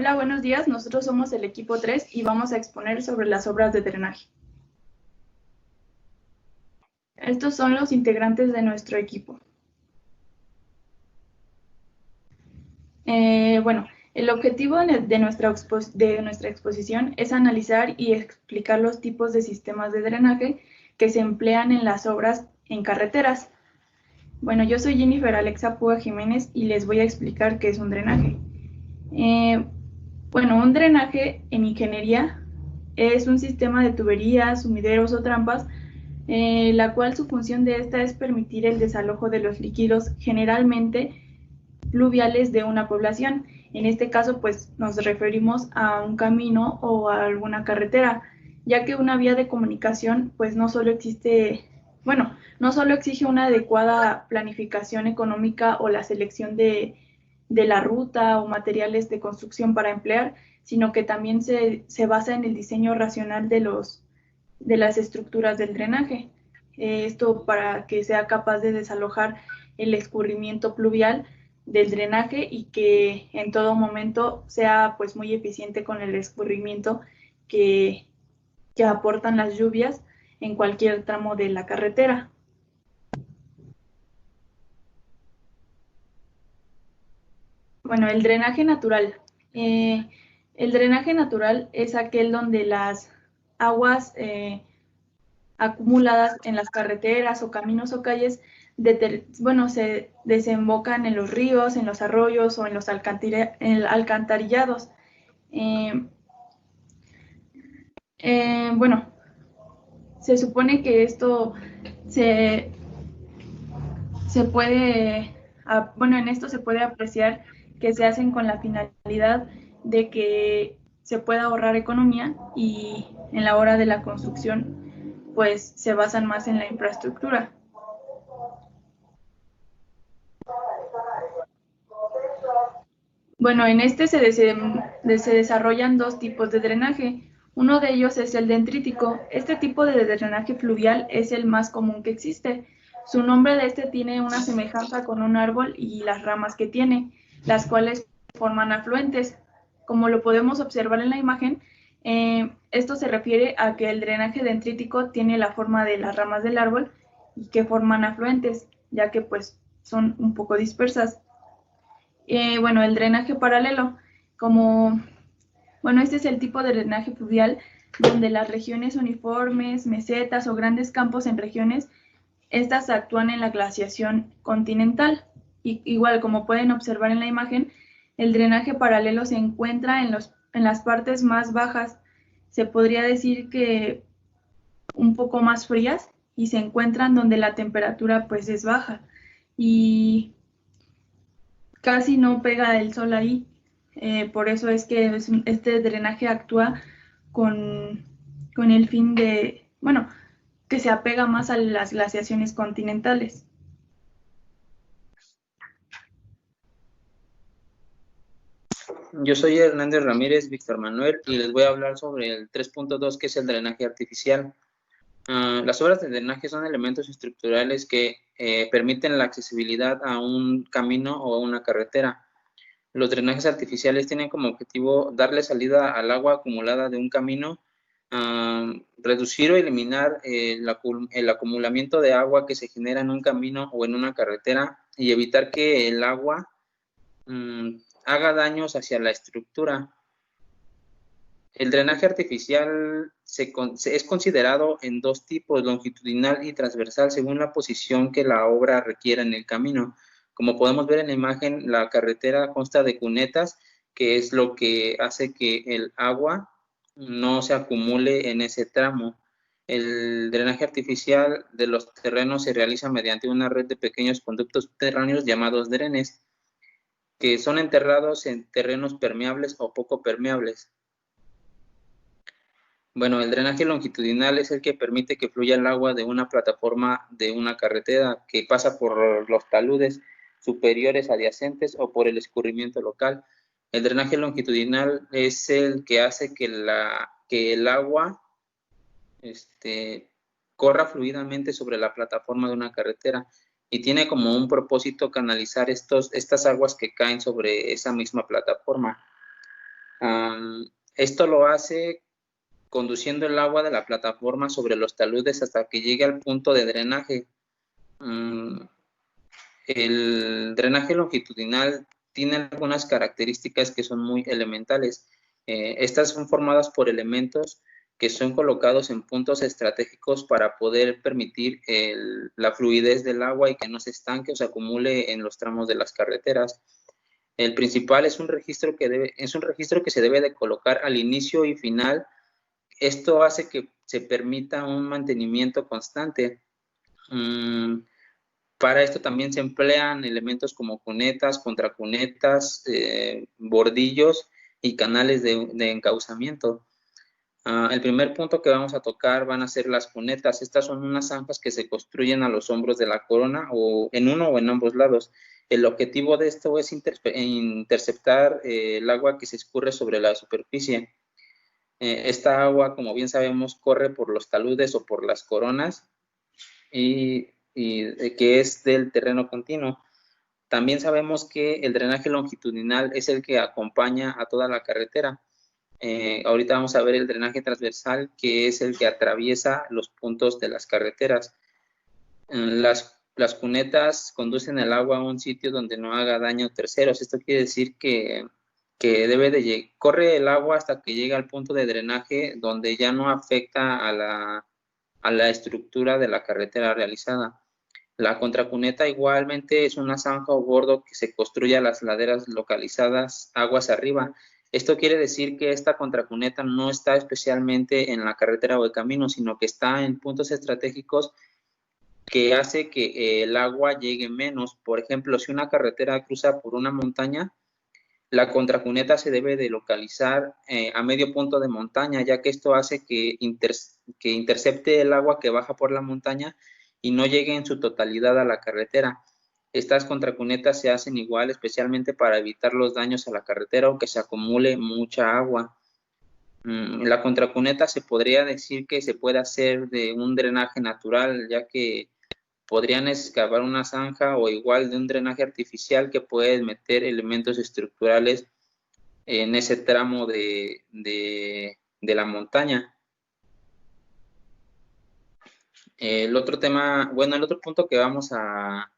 Hola, buenos días. Nosotros somos el equipo 3 y vamos a exponer sobre las obras de drenaje. Estos son los integrantes de nuestro equipo. El objetivo de nuestra exposición es analizar y explicar los tipos de sistemas de drenaje que se emplean en las obras en carreteras. Bueno, yo soy Jennifer Alexa Puga Jiménez y les voy a explicar qué es un drenaje. Un drenaje en ingeniería es un sistema de tuberías, sumideros o trampas, la cual su función de esta es permitir el desalojo de los líquidos generalmente pluviales de una población. En este caso, pues nos referimos a un camino o a alguna carretera, ya que una vía de comunicación, pues no solo exige una adecuada planificación económica o la selección de la ruta o materiales de construcción para emplear, sino que también se basa en el diseño racional de las estructuras del drenaje. Esto para que sea capaz de desalojar el escurrimiento pluvial del drenaje y que en todo momento sea pues muy eficiente con el escurrimiento que aportan las lluvias en cualquier tramo de la carretera. Bueno, el drenaje natural. El drenaje natural es aquel donde las aguas acumuladas en las carreteras o caminos o calles se desembocan en los ríos, en los arroyos o en los alcantarillados. Se supone que esto en esto se puede apreciar que se hacen con la finalidad de que se pueda ahorrar economía y en la hora de la construcción pues se basan más en la infraestructura. Bueno, en este se desarrollan dos tipos de drenaje. Uno de ellos es el dendrítico. Este tipo de drenaje fluvial es el más común que existe. Su nombre de este tiene una semejanza con un árbol y las ramas que tiene, las cuales forman afluentes. Como lo podemos observar en la imagen, esto se refiere a que el drenaje dendrítico tiene la forma de las ramas del árbol y que forman afluentes, ya que pues son un poco dispersas. El drenaje paralelo, este es el tipo de drenaje fluvial donde las regiones uniformes, mesetas o grandes campos en regiones, estas actúan en la glaciación continental. Y, igual, como pueden observar en la imagen, el drenaje paralelo se encuentra en las partes más bajas, se podría decir que un poco más frías, y se encuentran donde la temperatura pues es baja. Y casi no pega el sol ahí, por eso es que este drenaje actúa con el fin de, que se apega más a las glaciaciones continentales. Yo soy Hernández Ramírez Víctor Manuel y les voy a hablar sobre el 3.2, que es el drenaje artificial. Las obras de drenaje son elementos estructurales que permiten la accesibilidad a un camino o a una carretera. Los drenajes artificiales tienen como objetivo darle salida al agua acumulada de un camino, reducir o eliminar el acumulamiento de agua que se genera en un camino o en una carretera y evitar que el agua haga daños hacia la estructura. El drenaje artificial es considerado en dos tipos, longitudinal y transversal, según la posición que la obra requiera en el camino. Como podemos ver en la imagen, la carretera consta de cunetas, que es lo que hace que el agua no se acumule en ese tramo. El drenaje artificial de los terrenos se realiza mediante una red de pequeños conductos subterráneos llamados drenes, que son enterrados en terrenos permeables o poco permeables. Bueno, el drenaje longitudinal es el que permite que fluya el agua de una plataforma de una carretera que pasa por los taludes superiores adyacentes o por el escurrimiento local. El drenaje longitudinal es el que hace que el agua corra fluidamente sobre la plataforma de una carretera y tiene como un propósito canalizar estas aguas que caen sobre esa misma plataforma. Esto lo hace conduciendo el agua de la plataforma sobre los taludes hasta que llegue al punto de drenaje. El drenaje longitudinal tiene algunas características que son muy elementales. Estas son formadas por elementos que son colocados en puntos estratégicos para poder permitir la fluidez del agua y que no se estanque o se acumule en los tramos de las carreteras. El principal es un registro que se debe de colocar al inicio y final. Esto hace que se permita un mantenimiento constante. Para esto también se emplean elementos como cunetas, contracunetas, bordillos y canales de encauzamiento. El primer punto que vamos a tocar van a ser las cunetas. Estas son unas zanjas que se construyen a los hombros de la corona o en uno o en ambos lados. El objetivo de esto es interceptar el agua que se escurre sobre la superficie. Esta agua, como bien sabemos, corre por los taludes o por las coronas y que es del terreno continuo. También sabemos que el drenaje longitudinal es el que acompaña a toda la carretera. Ahorita vamos a ver el drenaje transversal, que es el que atraviesa los puntos de las carreteras. Las cunetas conducen el agua a un sitio donde no haga daño a terceros. Esto quiere decir que corre el agua hasta que llega al punto de drenaje donde ya no afecta a la estructura de la carretera realizada. La contracuneta igualmente es una zanja o bordo que se construye a las laderas localizadas aguas arriba. Esto quiere decir que esta contracuneta no está especialmente en la carretera o el camino, sino que está en puntos estratégicos que hace que el agua llegue menos. Por ejemplo, si una carretera cruza por una montaña, la contracuneta se debe de localizar a medio punto de montaña, ya que esto hace que intercepte el agua que baja por la montaña y no llegue en su totalidad a la carretera. Estas contracunetas se hacen igual, especialmente para evitar los daños a la carretera o que se acumule mucha agua. La contracuneta se podría decir que se puede hacer de un drenaje natural, ya que podrían excavar una zanja o igual de un drenaje artificial que puede meter elementos estructurales en ese tramo de la montaña. El otro punto que vamos a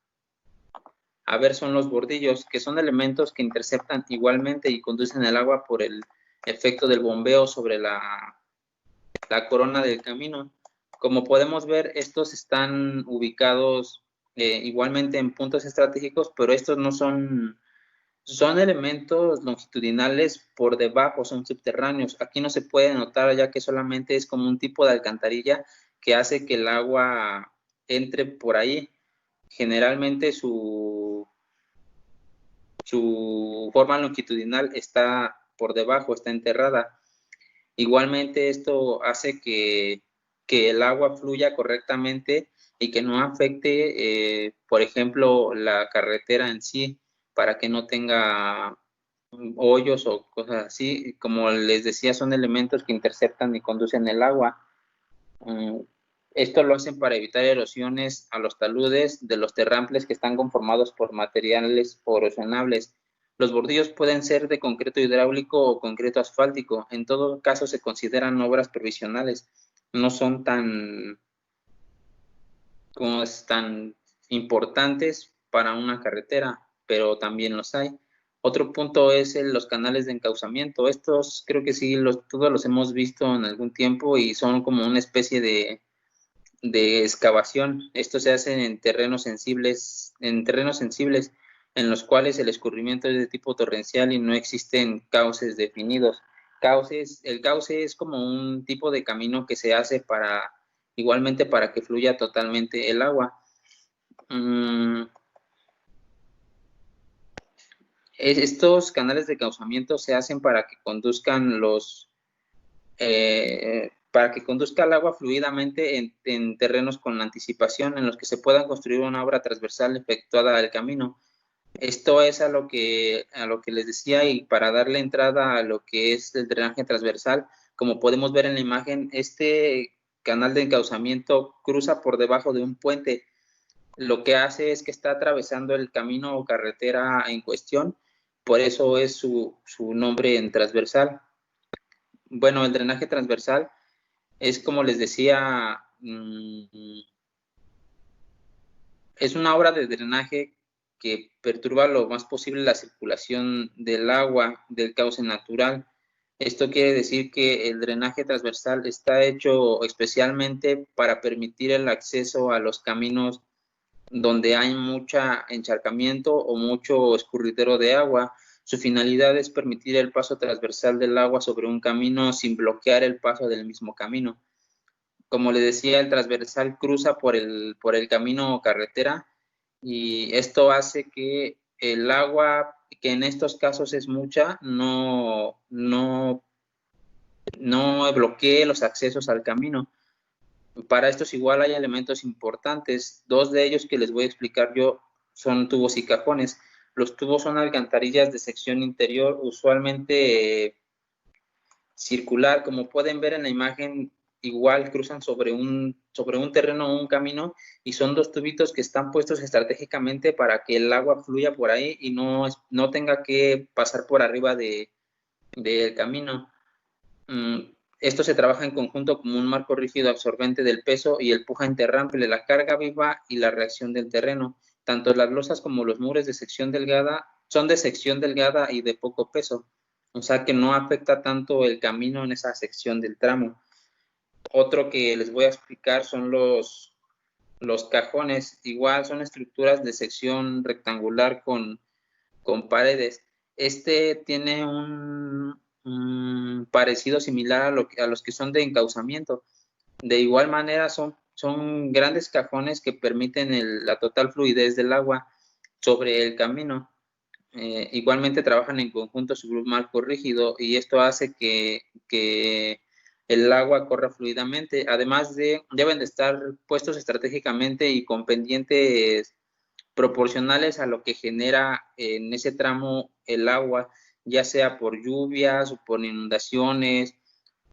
ver son los bordillos, que son elementos que interceptan igualmente y conducen el agua por el efecto del bombeo sobre la corona del camino. Como podemos ver, estos están ubicados igualmente en puntos estratégicos, pero estos no son elementos longitudinales por debajo, son subterráneos. Aquí no se puede notar, ya que solamente es como un tipo de alcantarilla que hace que el agua entre por ahí. Generalmente su forma longitudinal está por debajo, está enterrada. Igualmente esto hace que el agua fluya correctamente y que no afecte, por ejemplo, la carretera en sí, para que no tenga hoyos o cosas así. Como les decía, son elementos que interceptan y conducen el agua. Esto lo hacen para evitar erosiones a los taludes de los terramples que están conformados por materiales erosionables. Los bordillos pueden ser de concreto hidráulico o concreto asfáltico. En todo caso se consideran obras provisionales. No son tan importantes para una carretera, pero también los hay. Otro punto es los canales de encauzamiento. Estos creo que sí, todos los hemos visto en algún tiempo y son como una especie de excavación. Esto se hace en terrenos sensibles, en los cuales el escurrimiento es de tipo torrencial y no existen cauces definidos. El cauce es como un tipo de camino que se hace igualmente para que fluya totalmente el agua. Estos canales de encauzamiento se hacen para que conduzcan el agua fluidamente en terrenos con anticipación, en los que se pueda construir una obra transversal efectuada al camino. Esto es a lo que les decía, y para darle entrada a lo que es el drenaje transversal, como podemos ver en la imagen, este canal de encauzamiento cruza por debajo de un puente. Lo que hace es que está atravesando el camino o carretera en cuestión, por eso es su nombre en transversal. bueno, el drenaje transversal es, como les decía, es una obra de drenaje que perturba lo más posible la circulación del agua del cauce natural. Esto quiere decir que el drenaje transversal está hecho especialmente para permitir el acceso a los caminos donde hay mucho encharcamiento o mucho escurridero de agua. Su finalidad es permitir el paso transversal del agua sobre un camino sin bloquear el paso del mismo camino. Como le decía, el transversal cruza por el camino o carretera, y esto hace que el agua, que en estos casos es mucha, no bloquee los accesos al camino. Para estos igual hay elementos importantes. Dos de ellos que les voy a explicar yo son tubos y cajones. Los tubos son alcantarillas de sección interior, usualmente circular. Como pueden ver en la imagen, igual cruzan sobre un terreno o un camino, y son dos tubitos que están puestos estratégicamente para que el agua fluya por ahí y no tenga que pasar por arriba del camino. Esto se trabaja en conjunto como un marco rígido absorbente del peso y el puja interrumpe la carga viva y la reacción del terreno. Tanto las losas como los muros de sección delgada son de sección delgada y de poco peso, o sea que no afecta tanto el camino en esa sección del tramo. Otro que les voy a explicar son los cajones. Igual son estructuras de sección rectangular con paredes. Este tiene un parecido similar a los que son de encauzamiento. De igual manera son grandes cajones que permiten la total fluidez del agua sobre el camino. Igualmente trabajan en conjunto sobre un marco rígido, y esto hace que el agua corra fluidamente. Además deben de estar puestos estratégicamente y con pendientes proporcionales a lo que genera en ese tramo el agua, ya sea por lluvias o por inundaciones,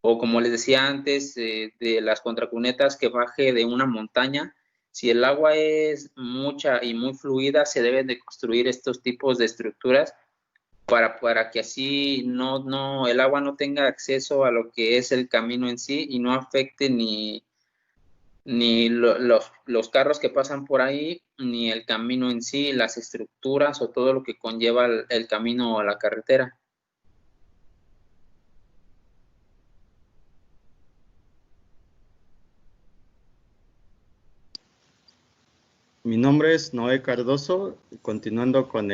o como les decía antes, de las contracunetas que baje de una montaña. Si el agua es mucha y muy fluida, se deben de construir estos tipos de estructuras para que así el agua no tenga acceso a lo que es el camino en sí y no afecte ni los carros que pasan por ahí, ni el camino en sí, las estructuras o todo lo que conlleva el camino o la carretera. Mi nombre es Noé Cardoso. Continuando con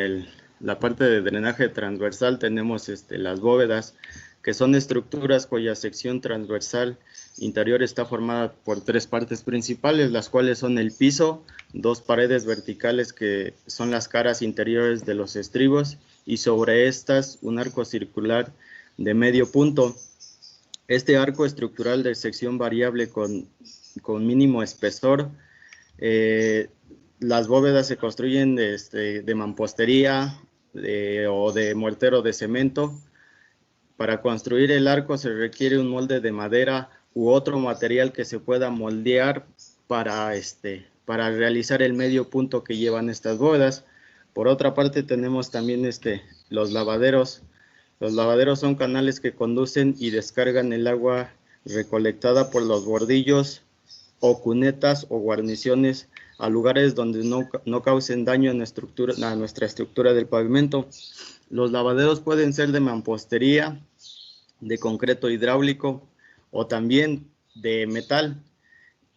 la parte de drenaje transversal, tenemos las bóvedas, que son estructuras cuya sección transversal interior está formada por tres partes principales, las cuales son el piso, dos paredes verticales que son las caras interiores de los estribos, y sobre estas un arco circular de medio punto. Este arco estructural de sección variable con mínimo espesor. Las bóvedas se construyen de mampostería o de mortero de cemento. Para construir el arco se requiere un molde de madera u otro material que se pueda moldear para realizar el medio punto que llevan estas bóvedas. Por otra parte, tenemos también los lavaderos. Los lavaderos son canales que conducen y descargan el agua recolectada por los bordillos o cunetas o guarniciones a lugares donde no causen daño a nuestra estructura del pavimento. Los lavaderos pueden ser de mampostería, de concreto hidráulico o también de metal.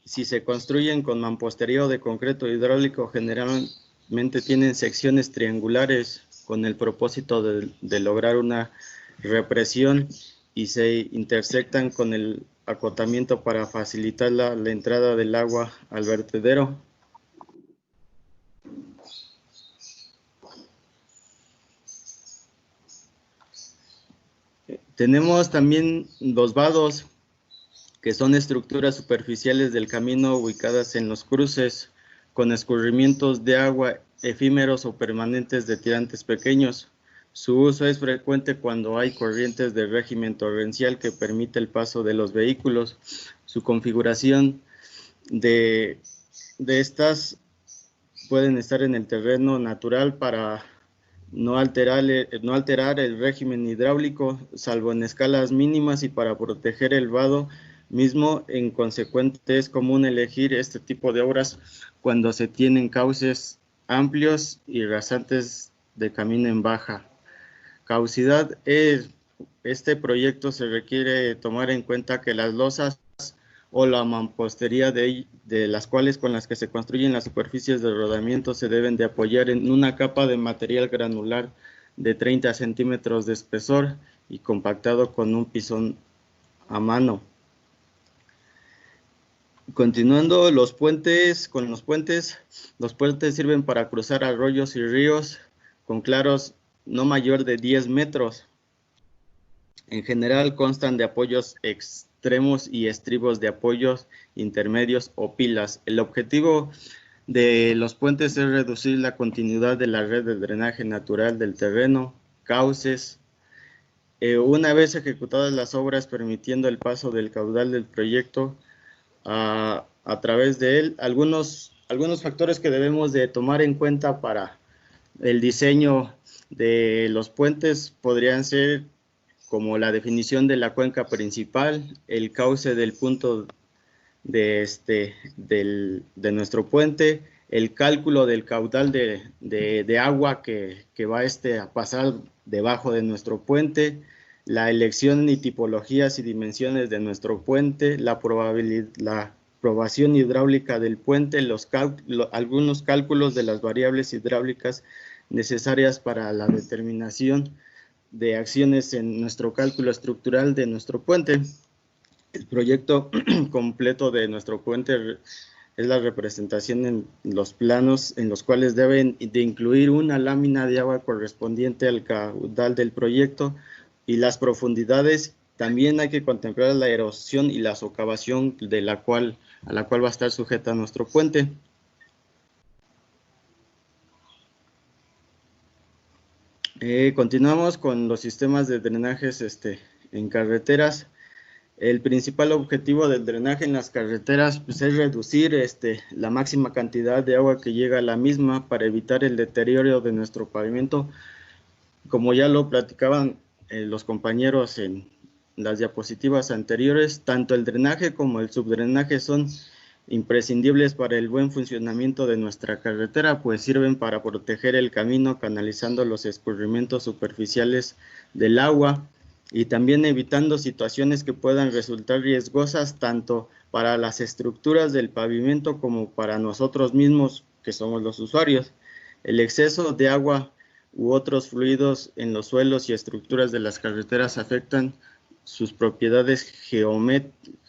Si se construyen con mampostería o de concreto hidráulico, generalmente tienen secciones triangulares con el propósito de lograr una represión, y se intersectan con el acotamiento para facilitar la entrada del agua al vertedero. Tenemos también los vados, que son estructuras superficiales del camino ubicadas en los cruces, con escurrimientos de agua efímeros o permanentes de tirantes pequeños. Su uso es frecuente cuando hay corrientes de régimen torrencial que permite el paso de los vehículos. Su configuración de estas pueden estar en el terreno natural para no alterar el régimen hidráulico, salvo en escalas mínimas y para proteger el vado mismo. En consecuente, es común elegir este tipo de obras cuando se tienen cauces amplios y rasantes de camino en baja caducidad. Este proyecto se requiere tomar en cuenta que las losas o la mampostería de las cuales con las que se construyen las superficies de rodamiento se deben de apoyar en una capa de material granular de 30 centímetros de espesor y compactado con un pisón a mano. Continuando, los puentes sirven para cruzar arroyos y ríos con claros no mayor de 10 metros. En general constan de apoyos extremos y estribos de apoyos intermedios o pilas. El objetivo de los puentes es reducir la continuidad de la red de drenaje natural del terreno, cauces. Una vez ejecutadas las obras permitiendo el paso del caudal del proyecto a través de él, algunos factores que debemos de tomar en cuenta para el diseño de los puentes podrían ser como la definición de la cuenca principal, el cauce del punto de nuestro puente, el cálculo del caudal de agua que va a pasar debajo de nuestro puente, la elección y tipologías y dimensiones de nuestro puente, la probación hidráulica del puente, algunos cálculos de las variables hidráulicas necesarias para la determinación de acciones en nuestro cálculo estructural de nuestro puente. El proyecto completo de nuestro puente es la representación en los planos en los cuales deben de incluir una lámina de agua correspondiente al caudal del proyecto y las profundidades. También hay que contemplar la erosión y la socavación a la cual va a estar sujeta nuestro puente. Continuamos con los sistemas de drenajes en carreteras. El principal objetivo del drenaje en las carreteras pues, es reducir la máxima cantidad de agua que llega a la misma para evitar el deterioro de nuestro pavimento. Como ya lo platicaban los compañeros en las diapositivas anteriores, tanto el drenaje como el subdrenaje son imprescindibles para el buen funcionamiento de nuestra carretera, pues sirven para proteger el camino canalizando los escurrimientos superficiales del agua y también evitando situaciones que puedan resultar riesgosas tanto para las estructuras del pavimento como para nosotros mismos que somos los usuarios. El exceso de agua u otros fluidos en los suelos y estructuras de las carreteras afectan sus propiedades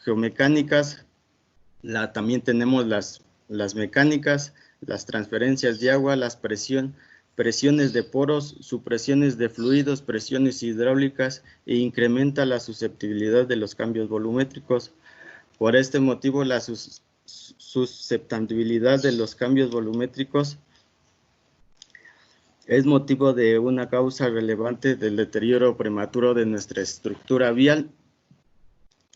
geomecánicas. También tenemos las mecánicas, las transferencias de agua, las presiones de poros, supresiones de fluidos, presiones hidráulicas e incrementa la susceptibilidad de los cambios volumétricos. Por este motivo, la susceptibilidad de los cambios volumétricos es motivo de una causa relevante del deterioro prematuro de nuestra estructura vial.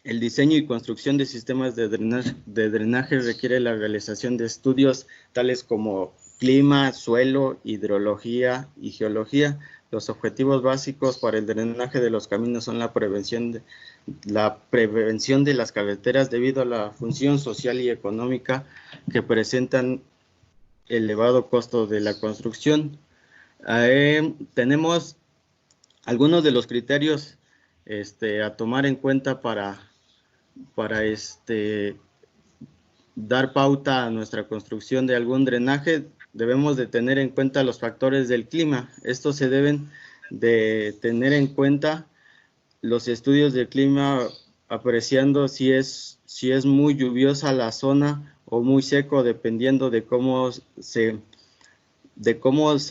El diseño y construcción de sistemas de drenaje requiere la realización de estudios tales como clima, suelo, hidrología y geología. Los objetivos básicos para el drenaje de los caminos son la prevención de las carreteras debido a la función social y económica que presentan elevado costo de la construcción. Tenemos algunos de los criterios a tomar en cuenta para dar pauta a nuestra construcción de algún drenaje. Debemos de tener en cuenta los factores del clima. Estos se deben de tener en cuenta los estudios del clima apreciando si es muy lluviosa la zona o muy seco, dependiendo de cómo se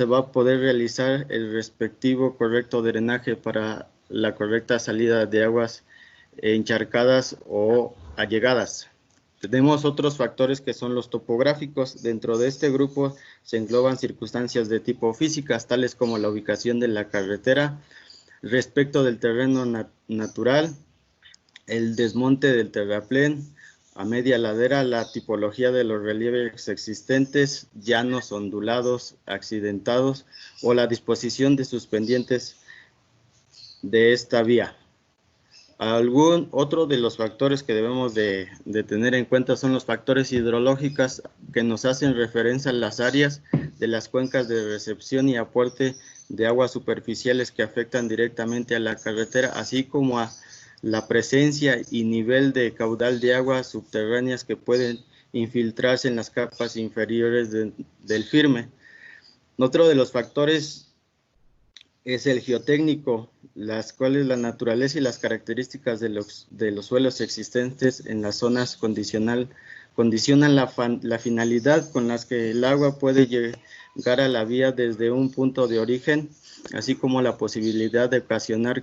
va a poder realizar el respectivo correcto drenaje para la correcta salida de aguas encharcadas o allegadas. Tenemos otros factores que son los topográficos. Dentro de este grupo se engloban circunstancias de tipo físicas, tales como la ubicación de la carretera respecto del terreno natural, el desmonte del terraplén a media ladera, la tipología de los relieves existentes, llanos, ondulados, accidentados, o la disposición de sus pendientes de esta vía. Algún otro de los factores que debemos de tener en cuenta son los factores hidrológicos, que nos hacen referencia a las áreas de las cuencas de recepción y aporte de aguas superficiales que afectan directamente a la carretera, así como a la presencia y nivel de caudal de aguas subterráneas que pueden infiltrarse en las capas inferiores del firme. Otro de los factores es el geotécnico, las cuales la naturaleza y las características de los suelos existentes en las zonas condicionan la finalidad con las que el agua puede llegar a la vía desde un punto de origen, así como la posibilidad de ocasionar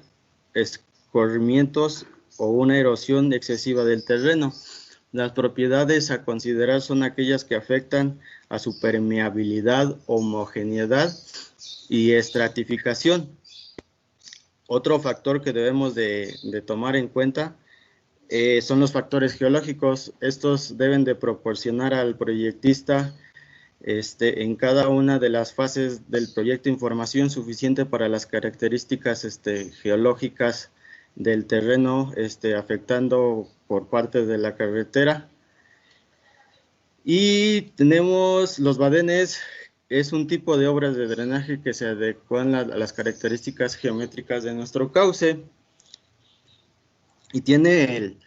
escorrimientos o una erosión excesiva del terreno. Las propiedades a considerar son aquellas que afectan a su permeabilidad, homogeneidad y estratificación. Otro factor que debemos de tomar en cuenta son los factores geológicos. Estos deben de proporcionar al proyectista en cada una de las fases del proyecto información suficiente para las características geológicas del terreno afectando por parte de la carretera. Y tenemos los badenes. Es un tipo de obras de drenaje que se adecuan a las características geométricas de nuestro cauce y tiene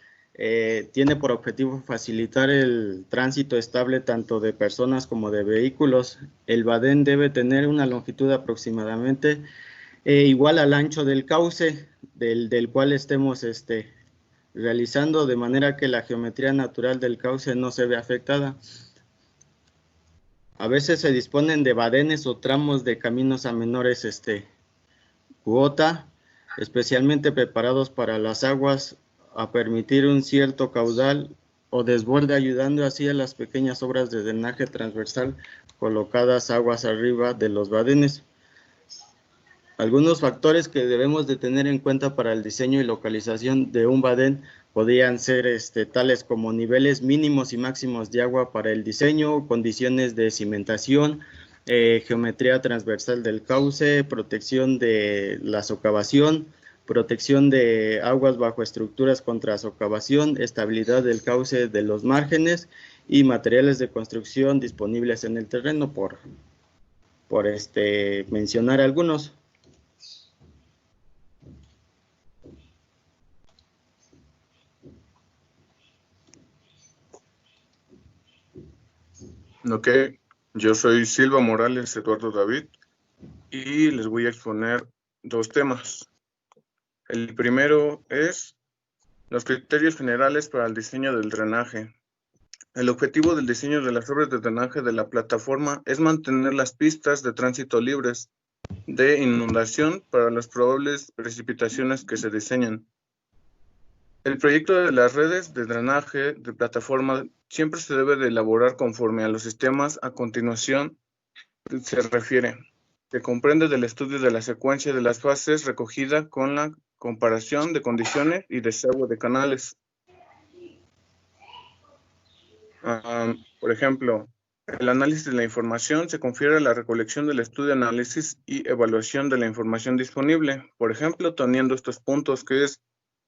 por objetivo facilitar el tránsito estable tanto de personas como de vehículos. El badén debe tener una longitud aproximadamente igual al ancho del cauce del cual estemos realizando, de manera que la geometría natural del cauce no se ve afectada. A veces se disponen de badenes o tramos de caminos a menores cuota, especialmente preparados para las aguas, a permitir un cierto caudal o desborde, ayudando así a las pequeñas obras de drenaje transversal colocadas aguas arriba de los badenes. Algunos factores que debemos de tener en cuenta para el diseño y localización de un badén podrían ser tales como niveles mínimos y máximos de agua para el diseño, condiciones de cimentación, geometría transversal del cauce, protección de la socavación, protección de aguas bajo estructuras contra socavación, estabilidad del cauce de los márgenes y materiales de construcción disponibles en el terreno, por mencionar algunos. Ok, yo soy Silva Morales Eduardo David y les voy a exponer dos temas. El primero es los criterios generales para el diseño del drenaje. El objetivo del diseño de las obras de drenaje de la plataforma es mantener las pistas de tránsito libres de inundación para las probables precipitaciones que se diseñan. El proyecto de las redes de drenaje de plataforma siempre se debe de elaborar conforme a los sistemas a continuación se refiere, que comprende del estudio de la secuencia de las fases recogida con la comparación de condiciones y desagüe de canales. Por ejemplo, el análisis de la información se confiere a la recolección del estudio, análisis y evaluación de la información disponible. Por ejemplo, teniendo estos puntos que es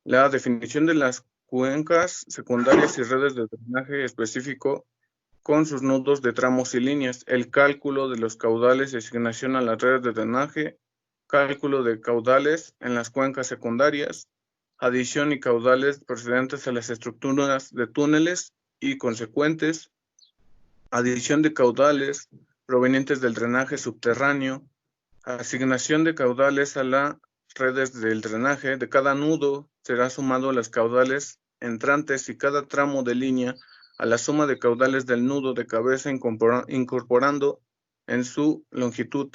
la definición de las cuencas secundarias y redes de drenaje específico con sus nudos de tramos y líneas, el cálculo de los caudales y asignación a las redes de drenaje, cálculo de caudales en las cuencas secundarias, adición y caudales procedentes a las estructuras de túneles y consecuentes, adición de caudales provenientes del drenaje subterráneo, asignación de caudales a las redes del drenaje. De cada nudo será sumado los caudales entrantes y cada tramo de línea a la suma de caudales del nudo de cabeza, incorporando en su longitud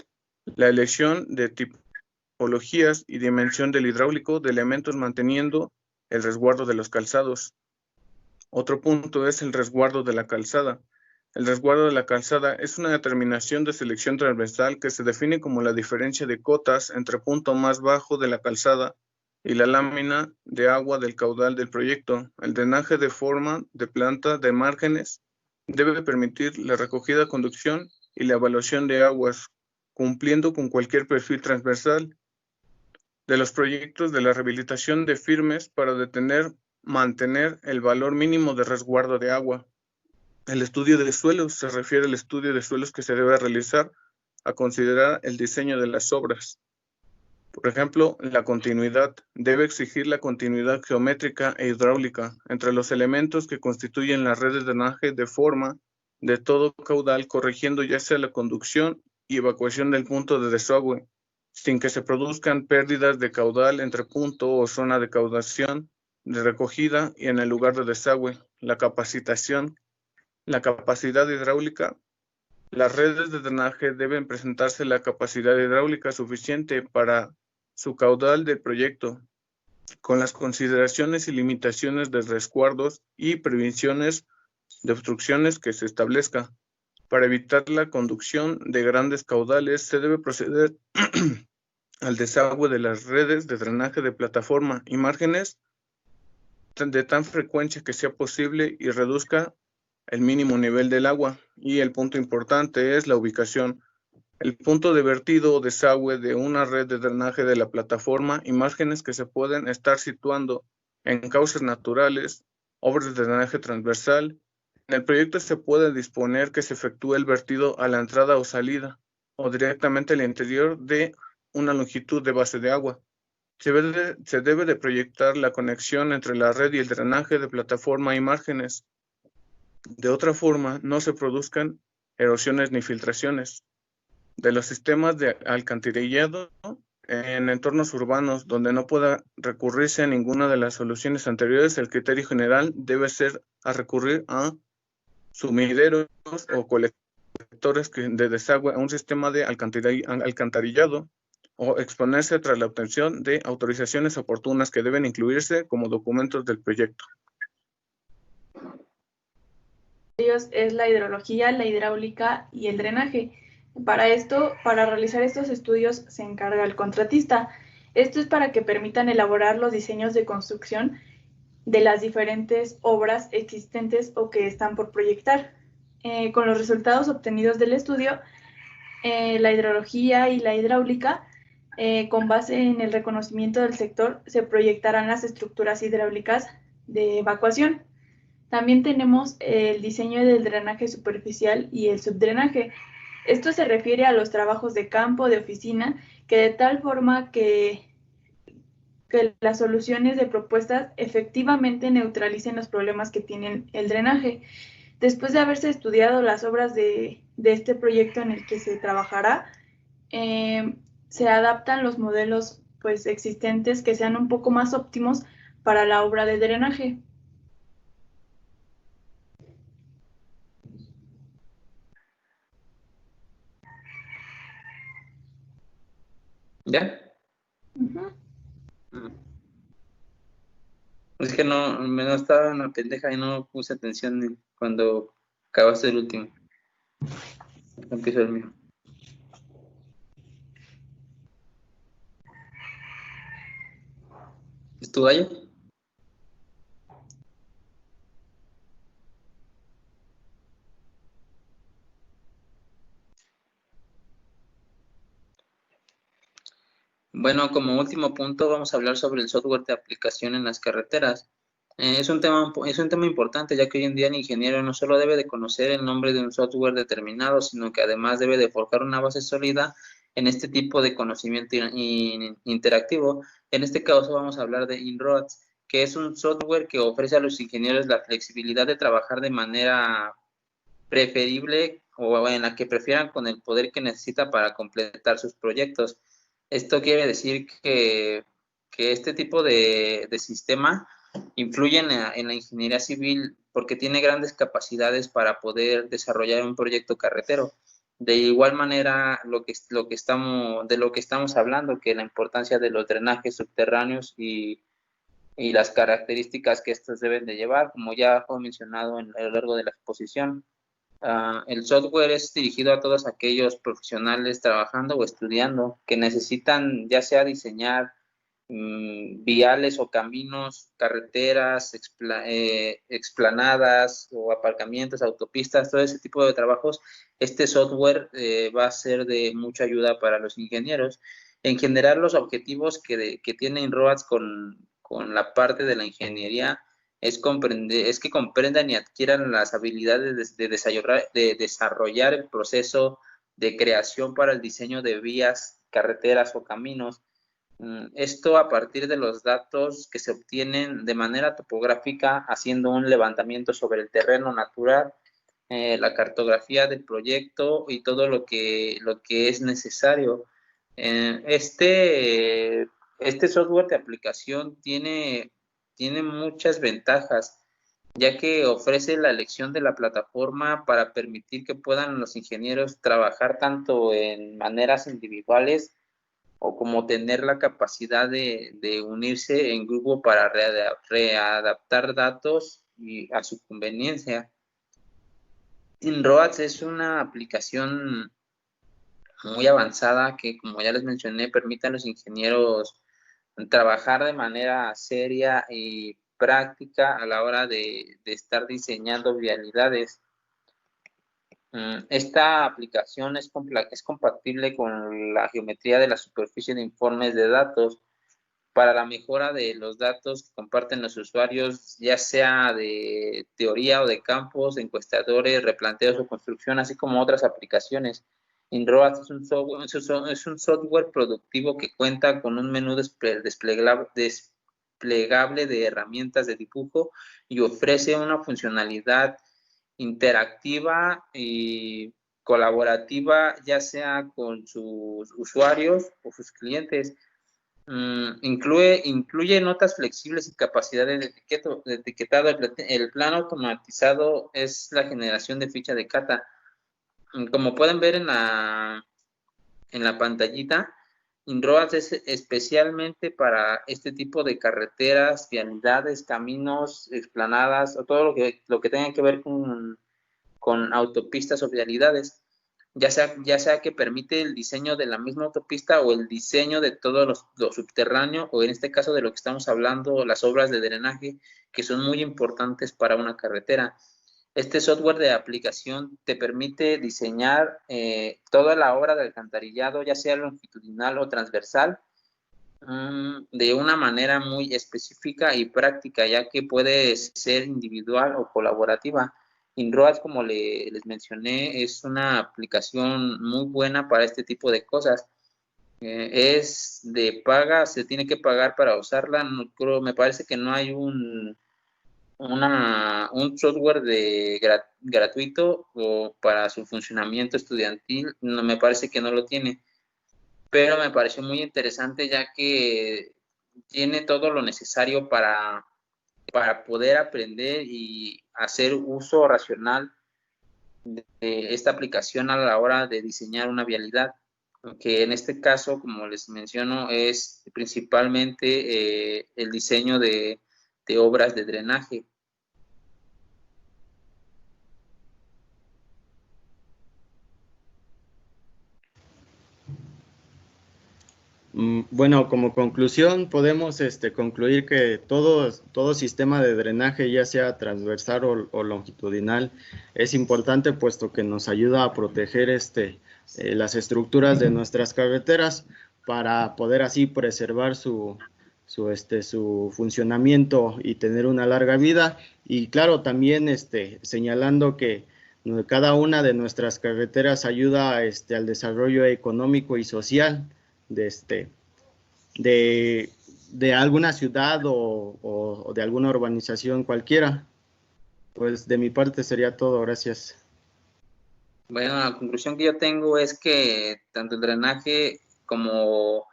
la elección de tipologías y dimensión del hidráulico de elementos, manteniendo el resguardo de los calzados. Otro punto es el resguardo de la calzada. El resguardo de la calzada es una determinación de selección transversal que se define como la diferencia de cotas entre punto más bajo de la calzada y la lámina de agua del caudal del proyecto. El drenaje de forma de planta de márgenes debe permitir la recogida, conducción y la evaluación de aguas, cumpliendo con cualquier perfil transversal de los proyectos de la rehabilitación de firmes para mantener el valor mínimo de resguardo de agua. El estudio de suelos se refiere al estudio de suelos que se debe realizar a considerar el diseño de las obras. Por ejemplo, la continuidad debe exigir la continuidad geométrica e hidráulica entre los elementos que constituyen las redes de drenaje de forma de todo caudal, corrigiendo ya sea la conducción y evacuación del punto de desagüe, sin que se produzcan pérdidas de caudal entre punto o zona de caudación, de recogida y en el lugar de desagüe. La capacitación, la capacidad hidráulica. Las redes de drenaje deben presentarse la capacidad hidráulica suficiente para su caudal del proyecto, con las consideraciones y limitaciones de resguardos y prevenciones de obstrucciones que se establezca. Para evitar la conducción de grandes caudales, se debe proceder al desagüe de las redes de drenaje de plataforma y márgenes de tan frecuencia que sea posible y reduzca el mínimo nivel del agua. Y el punto importante es la ubicación. El punto de vertido o desagüe de una red de drenaje de la plataforma y márgenes que se pueden estar situando en cauces naturales, obras de drenaje transversal. En el proyecto se puede disponer que se efectúe el vertido a la entrada o salida o directamente al interior de una longitud de base de agua. Se debe de proyectar la conexión entre la red y el drenaje de plataforma y márgenes. De otra forma, no se produzcan erosiones ni filtraciones. De los sistemas de alcantarillado en entornos urbanos donde no pueda recurrirse a ninguna de las soluciones anteriores, el criterio general debe ser a recurrir a sumideros o colectores de desagüe a un sistema de alcantarillado o exponerse tras la obtención de autorizaciones oportunas que deben incluirse como documentos del proyecto. Es la hidrología, la hidráulica y el drenaje. Para realizar estos estudios se encarga el contratista. Esto es para que permitan elaborar los diseños de construcción de las diferentes obras existentes o que están por proyectar. Con los resultados obtenidos del estudio, la hidrología y la hidráulica, con base en el reconocimiento del sector, se proyectarán las estructuras hidráulicas de evacuación. También tenemos el diseño del drenaje superficial y el subdrenaje. Esto se refiere a los trabajos de campo, de oficina, que de tal forma que las soluciones de propuestas efectivamente neutralicen los problemas que tiene el drenaje. Después de haberse estudiado las obras de este proyecto en el que se trabajará, se adaptan los modelos pues, existentes que sean un poco más óptimos para la obra de drenaje. ¿Ya? Es que no estaba una pendeja y no puse atención cuando acabaste el último. Empiezo el mío. ¿Es tu gallo? Bueno, como último punto vamos a hablar sobre el software de aplicación en las carreteras. Es un tema importante, ya que hoy en día el ingeniero no solo debe de conocer el nombre de un software determinado, sino que además debe de forjar una base sólida en este tipo de conocimiento interactivo. En este caso vamos a hablar de InRoads, que es un software que ofrece a los ingenieros la flexibilidad de trabajar de manera preferible o en la que prefieran con el poder que necesita para completar sus proyectos. Esto quiere decir que este tipo de sistema influye en la ingeniería civil porque tiene grandes capacidades para poder desarrollar un proyecto carretero. De igual manera, de lo que estamos hablando, que la importancia de los drenajes subterráneos y las características que estos deben de llevar, como ya fue mencionado a lo largo de la exposición. El software es dirigido a todos aquellos profesionales trabajando o estudiando que necesitan ya sea diseñar viales o caminos, carreteras, explanadas o aparcamientos, autopistas, todo ese tipo de trabajos, este software va a ser de mucha ayuda para los ingenieros. En general, los objetivos que tiene INROADS con la parte de la ingeniería es que comprendan y adquieran las habilidades de desarrollar el proceso de creación para el diseño de vías, carreteras o caminos. Esto a partir de los datos que se obtienen de manera topográfica, haciendo un levantamiento sobre el terreno natural, la cartografía del proyecto y todo lo que es necesario. Este software de aplicación tiene muchas ventajas, ya que ofrece la elección de la plataforma para permitir que puedan los ingenieros trabajar tanto en maneras individuales o como tener la capacidad de unirse en grupo para readaptar datos y a su conveniencia. INROADS es una aplicación muy avanzada que, como ya les mencioné, permite a los ingenieros trabajar de manera seria y práctica a la hora de estar diseñando vialidades. Esta aplicación es compatible con la geometría de la superficie de informes de datos para la mejora de los datos que comparten los usuarios, ya sea de teoría o de campos, encuestadores, replanteos o construcción, así como otras aplicaciones. INROADS es un software productivo que cuenta con un menú desplegable de herramientas de dibujo y ofrece una funcionalidad interactiva y colaborativa, ya sea con sus usuarios o sus clientes. Incluye notas flexibles y capacidades de etiquetado. El plan automatizado es la generación de ficha de cata. Como pueden ver en la pantallita, INROADS es especialmente para este tipo de carreteras, vialidades, caminos, explanadas o todo lo que tenga que ver con autopistas o vialidades, ya sea que permite el diseño de la misma autopista o el diseño de todo lo subterráneo, o en este caso de lo que estamos hablando, las obras de drenaje, que son muy importantes para una carretera. Este software de aplicación te permite diseñar toda la obra de alcantarillado, ya sea longitudinal o transversal, de una manera muy específica y práctica, ya que puede ser individual o colaborativa. INROADS, como les mencioné, es una aplicación muy buena para este tipo de cosas. Es de paga, se tiene que pagar para usarla. Me parece que no hay un software gratuito o para su funcionamiento estudiantil. No, me parece que no lo tiene, pero me pareció muy interesante, ya que tiene todo lo necesario para poder aprender y hacer uso racional de esta aplicación a la hora de diseñar una vialidad, que en este caso, como les menciono, es principalmente el diseño de obras de drenaje. Bueno, como conclusión podemos concluir que todo sistema de drenaje, ya sea transversal o longitudinal, es importante, puesto que nos ayuda a proteger las estructuras de nuestras carreteras para poder así preservar su funcionamiento y tener una larga vida. Y claro, también señalando que cada una de nuestras carreteras ayuda al desarrollo económico y social de alguna ciudad o de alguna urbanización cualquiera. Pues de mi parte sería todo, gracias. Bueno, la conclusión que yo tengo es que tanto el drenaje como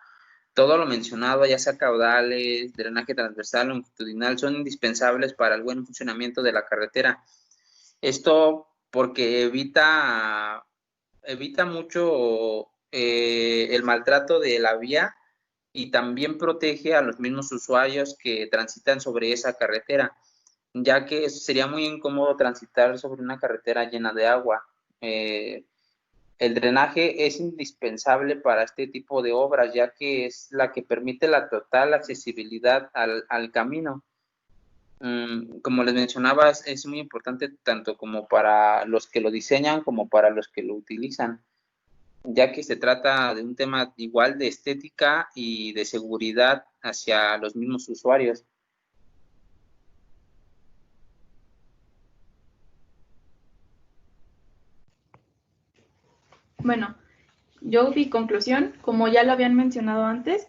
todo lo mencionado, ya sea caudales, drenaje transversal, longitudinal, son indispensables para el buen funcionamiento de la carretera. Esto porque evita mucho el maltrato de la vía, y también protege a los mismos usuarios que transitan sobre esa carretera, ya que sería muy incómodo transitar sobre una carretera llena de agua. El drenaje es indispensable para este tipo de obras, ya que es la que permite la total accesibilidad al camino. Como les mencionaba, es muy importante tanto como para los que lo diseñan como para los que lo utilizan, ya que se trata de un tema igual de estética y de seguridad hacia los mismos usuarios. Bueno, yo mi conclusión, como ya lo habían mencionado antes,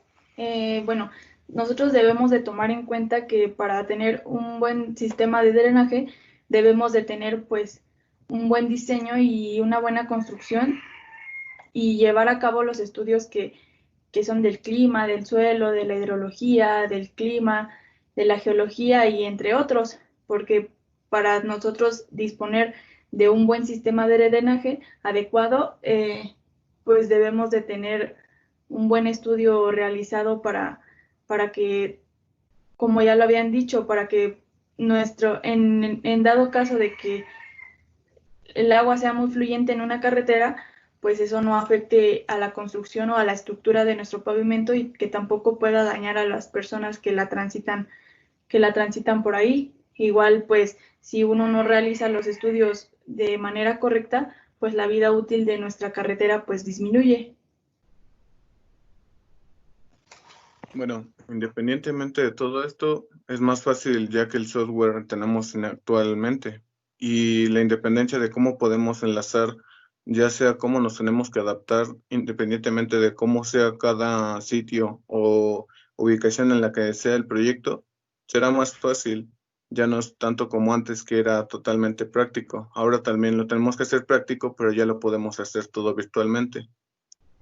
bueno, nosotros debemos de tomar en cuenta que para tener un buen sistema de drenaje debemos de tener pues un buen diseño y una buena construcción y llevar a cabo los estudios que son del clima, del suelo, de la hidrología, del clima, de la geología y entre otros, porque para nosotros disponer de un buen sistema de drenaje adecuado, pues debemos de tener un buen estudio realizado para que, como ya lo habían dicho, para que en dado caso de que el agua sea muy fluyente en una carretera, pues eso no afecte a la construcción o a la estructura de nuestro pavimento y que tampoco pueda dañar a las personas que la transitan por ahí. Igual, pues, si uno no realiza los estudios de manera correcta, pues la vida útil de nuestra carretera pues disminuye. Bueno, independientemente de todo esto, es más fácil ya que el software tenemos actualmente y la independencia de cómo podemos enlazar, ya sea cómo nos tenemos que adaptar, independientemente de cómo sea cada sitio o ubicación en la que sea el proyecto, será más fácil. Ya no es tanto como antes que era totalmente práctico. Ahora también lo tenemos que hacer práctico, pero ya lo podemos hacer todo virtualmente.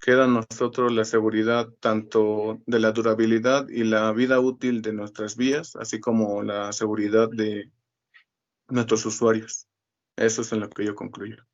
Queda a nosotros la seguridad tanto de la durabilidad y la vida útil de nuestras vías, así como la seguridad de nuestros usuarios. Eso es en lo que yo concluyo.